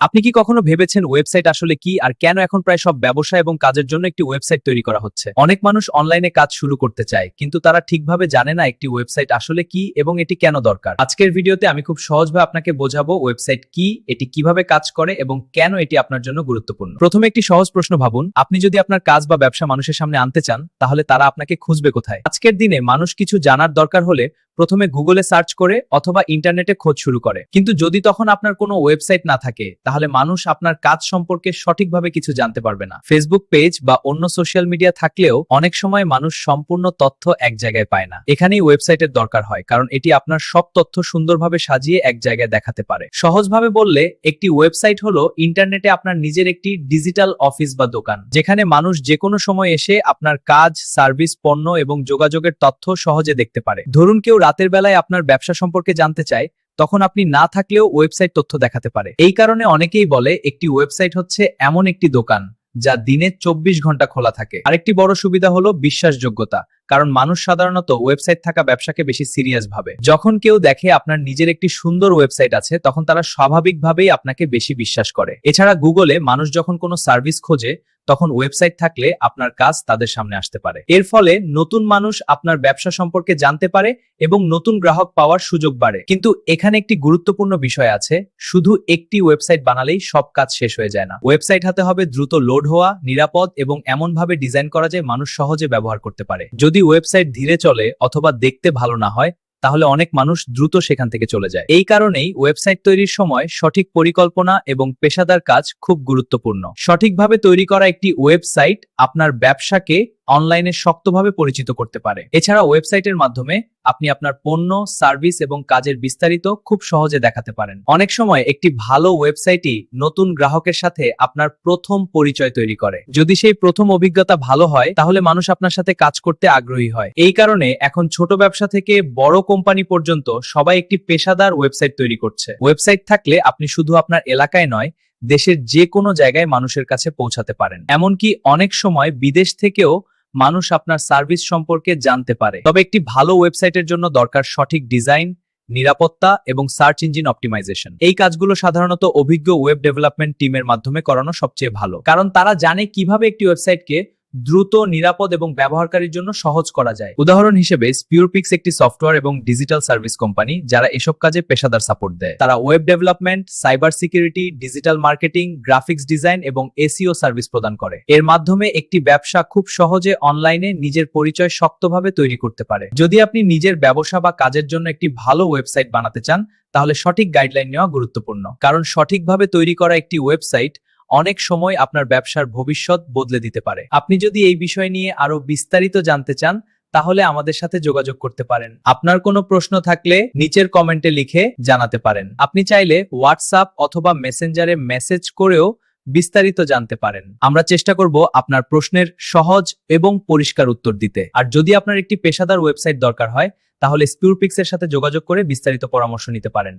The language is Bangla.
আপনি কি কখনো ভেবেছেন ওয়েবসাইট আসলে কি আর কেন এখন প্রায় সব ব্যবসা এবং কাজের জন্য একটি ওয়েবসাইট তৈরি করা হচ্ছে? অনেক মানুষ অনলাইনে কাজ শুরু করতে চায়, কিন্তু তারা ঠিকভাবে জানে না একটি ওয়েবসাইট আসলে কি এবং এটি কেন দরকার। আজকের ভিডিওতে আমি খুব সহজভাবে আপনাকে বোঝাবো ওয়েবসাইট কি, এটি কিভাবে কাজ করে এবং কেন এটি আপনার জন্য গুরুত্বপূর্ণ। প্রথমে একটি সহজ প্রশ্ন ভাবুন, আপনি যদি আপনার কাজ বা ব্যবসা মানুষের সামনে আনতে চান, তাহলে তারা আপনাকে খুঁজবে কোথায়? আজকের দিনে মানুষ কিছু জানার দরকার হলে প্রথমে গুগলে সার্চ করে অথবা ইন্টারনেটে খোঁজ শুরু করে। কিন্তু যদি তখন আপনার কোনো ওয়েবসাইট না থাকে, তাহলে মানুষ আপনার কাজ সম্পর্কে সঠিকভাবে কিছু জানতে পারবে না। ফেসবুক পেজ বা অন্য সোশ্যাল মিডিয়া থাকলেও অনেক সময় মানুষ সম্পূর্ণ তথ্য এক জায়গায় পায় না। এখানেই ওয়েবসাইটের দরকার হয়, কারণ এটি আপনার সব তথ্য সুন্দরভাবে সাজিয়ে এক জায়গায় দেখাতে পারে। সহজভাবে বললে, একটি ওয়েবসাইট হলো ইন্টারনেটে আপনার নিজের একটি ডিজিটাল অফিস বা দোকান, যেখানে মানুষ যে কোনো সময় এসে আপনার কাজ, সার্ভিস, পণ্য এবং যোগাযোগের তথ্য সহজে দেখতে পারে। ধরুন কেউ রাতের বেলায় আপনার ব্যবসা সম্পর্কে জানতে চায়, তখন আপনি না থাকলেও ওয়েবসাইট তথ্য দেখাতে পারে। এই কারণে অনেকেই বলে একটি ওয়েবসাইট হচ্ছে এমন একটি দোকান যা দিনে 24 ঘন্টা খোলা থাকে। আরেকটি বড় সুবিধা হলো বিশ্বাসযোগ্যতা, কারণ মানুষ সাধারণত ওয়েবসাইট থাকা ব্যবসাকে বেশি সিরিয়াস ভাবে। যখন কেউ দেখে আপনার নিজের একটি সুন্দর ওয়েবসাইট আছে, তখন তারা স্বাভাবিকভাবেই আপনাকে বেশি বিশ্বাস করে। এছাড়া গুগলে মানুষ যখন কোনো সার্ভিস খোঁজে, তখন ওয়েবসাইট থাকলে আপনার কাজ তাদের সামনে আসতে পারে। এর ফলে নতুন মানুষ আপনার ব্যবসা সম্পর্কে জানতে পারে এবং নতুন গ্রাহক পাওয়ার সুযোগ বাড়ে। কিন্তু এখানে একটি গুরুত্বপূর্ণ বিষয় আছে, শুধু একটি ওয়েবসাইট বানালেই সব কাজ শেষ হয়ে যায় না। ওয়েবসাইট হতে হবে দ্রুত লোড হওয়া, নিরাপদ এবং এমন ভাবে ডিজাইন করা যায় মানুষ সহজে ব্যবহার করতে পারে। যদি ওয়েবসাইট ধীরে চলে অথবা দেখতে ভালো না হয়, তাহলে অনেক মানুষ দ্রুত সেখান থেকে চলে যায়। এই কারণেই ওয়েবসাইট তৈরির সময় সঠিক পরিকল্পনা এবং পেশাদার কাজ খুব গুরুত্বপূর্ণ। সঠিকভাবে তৈরি করা একটি ওয়েবসাইট আপনার ব্যবসাকে অনলাইনে শক্তভাবে পরিচিত করতে পারে। এছাড়া ওয়েবসাইটের মাধ্যমে আপনি আপনার পণ্য, সার্ভিস এবং কাজের বিস্তারিত খুব সহজে দেখাতে পারেন। অনেক সময় একটি ভালো ওয়েবসাইটই নতুন গ্রাহকের সাথে আপনার প্রথম পরিচয় তৈরি করে। যদি সেই প্রথম অভিজ্ঞতা ভালো হয়, তাহলে মানুষ আপনার সাথে কাজ করতে আগ্রহী হয়। এই কারণে এখন ছোট ব্যবসা থেকে বড় কোম্পানি পর্যন্ত সবাই একটি পেশাদার ওয়েবসাইট তৈরি করছে। ওয়েবসাইট থাকলে আপনি শুধু আপনার এলাকায় নয়, দেশের যে কোনো জায়গায় মানুষের কাছে পৌঁছাতে পারেন। এমনকি অনেক সময় বিদেশ থেকেও মানুষ আপনার সার্ভিস সম্পর্কে জানতে পারে। তবে একটি ভালো ওয়েবসাইটের জন্য দরকার সঠিক ডিজাইন, নিরাপত্তা এবং সার্চ ইঞ্জিন অপটিমাইজেশন। এই কাজগুলো সাধারণত অভিজ্ঞ ওয়েব ডেভেলপমেন্ট টিমের মাধ্যমে করানো সবচেয়ে ভালো, কারণ তারা জানে কিভাবে একটি ওয়েবসাইটকে দ্রুত, নিরাপদ এবং ব্যবহারকারীর জন্য সহজ করা যায়। উদাহরণ হিসেবে স্পিউরপিক্স একটি সফটওয়্যার এবং ডিজিটাল সার্ভিস কোম্পানি যারা এসব কাজে পেশাদার সাপোর্ট দেয়। তারা web development, cyber security, digital marketing, graphics design এবং এসইও সার্ভিস প্রদান করে। এর মাধ্যমে একটি ব্যবসা খুব সহজে অনলাইনে নিজের পরিচয় শক্তভাবে তৈরি করতে পারে। যদি আপনি নিজের ব্যবসা বা কাজের জন্য একটি ভালো ওয়েবসাইট বানাতে চান, তাহলে সঠিক গাইডলাইন নেওয়া গুরুত্বপূর্ণ, কারণ সঠিকভাবে তৈরি করা একটি ওয়েবসাইট অনেক সময় আপনার ব্যবসার ভবিষ্যৎ বদলে দিতে পারে। আপনি যদি এই বিষয় নিয়ে আরো বিস্তারিত জানতে চান, তাহলে আমাদের সাথে যোগাযোগ করতে পারেন। আপনার কোনো প্রশ্ন থাকলে নিচের কমেন্টে লিখে জানাতে পারেন। আপনি চাইলে হোয়াটসঅ্যাপ অথবা মেসেঞ্জারে মেসেজ করেও বিস্তারিত জানতে পারেন। আমরা চেষ্টা করব আপনার প্রশ্নের সহজ এবং পরিষ্কার উত্তর দিতে। আর যদি আপনার একটি পেশাদার ওয়েবসাইট দরকার হয়, তাহলে স্পিউরপিক্স এর সাথে যোগাযোগ করে বিস্তারিত পরামর্শ নিতে পারেন।